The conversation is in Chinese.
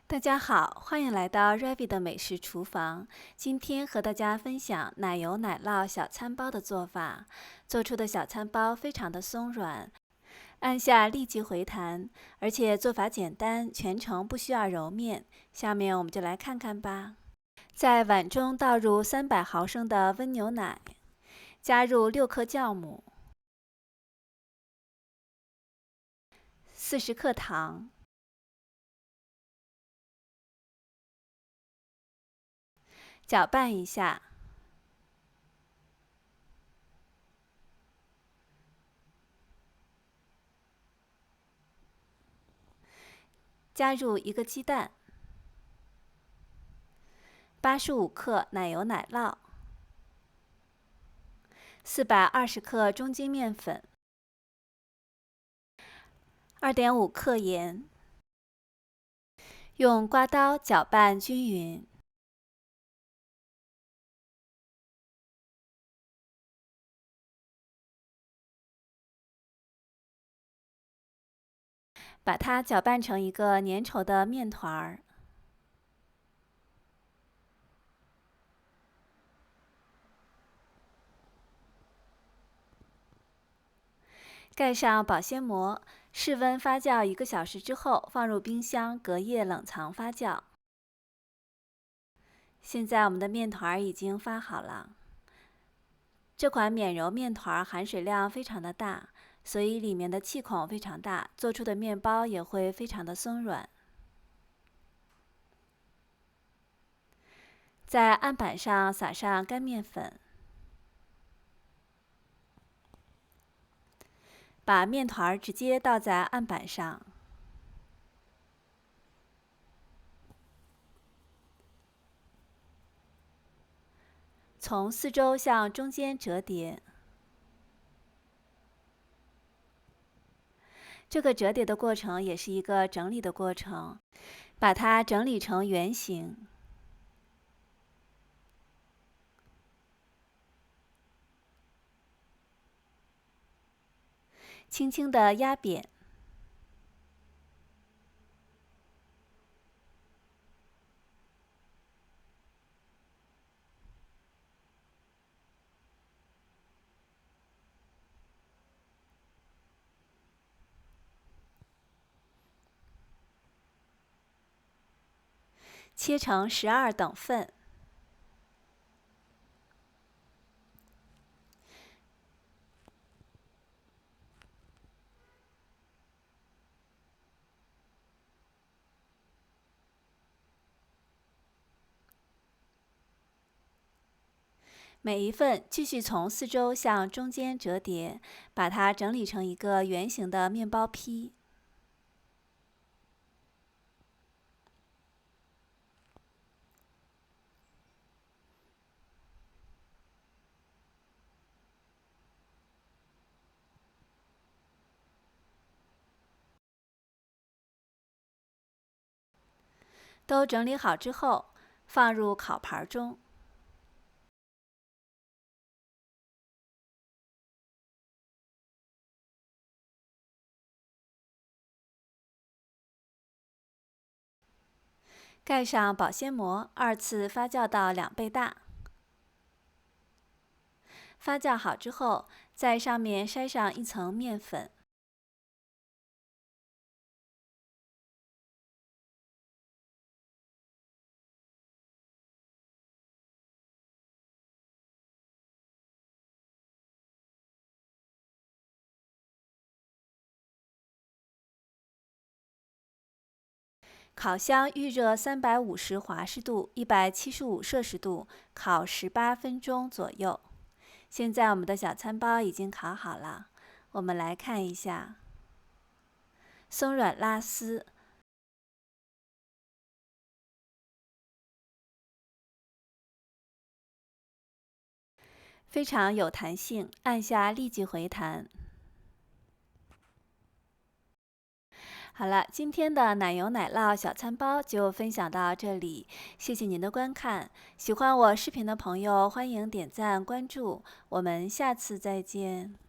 大家好，欢迎来到 Ravi 的美食厨房。今天和大家分享奶油奶酪小餐包的做法。做出的小餐包非常的松软，按下立即回弹，而且做法简单，全程不需要揉面。下面我们就来看看吧。在碗中倒入300毫升的温牛奶，加入6克酵母、40克糖。搅拌一下，加入1个鸡蛋，85克奶油奶酪，420克中筋面粉，2.5克盐，用刮刀搅拌均匀。把它搅拌成一个粘稠的面团儿。盖上保鲜膜，室温发酵1个小时之后，放入冰箱隔夜冷藏发酵。现在我们的面团已经发好了。这款免揉面团含水量非常的大，所以里面的气孔非常大，做出的面包也会非常的松软。在案板上撒上干面粉，把面团直接倒在案板上，从四周向中间折叠。这个折叠的过程也是一个整理的过程，把它整理成圆形，轻轻地压扁。切成12等份。每一份继续从四周向中间折叠，把它整理成一个圆形的面包坯。都整理好之后，放入烤盘中。盖上保鲜膜，2次发酵到2倍大。发酵好之后，在上面筛上1层面粉。烤箱预热350华氏度，175摄氏度，烤18分钟左右。现在我们的小餐包已经烤好了，我们来看一下，松软拉丝，非常有弹性，按下立即回弹。好了，今天的奶油奶酪小餐包就分享到这里，谢谢您的观看。喜欢我视频的朋友，欢迎点赞关注，我们下次再见。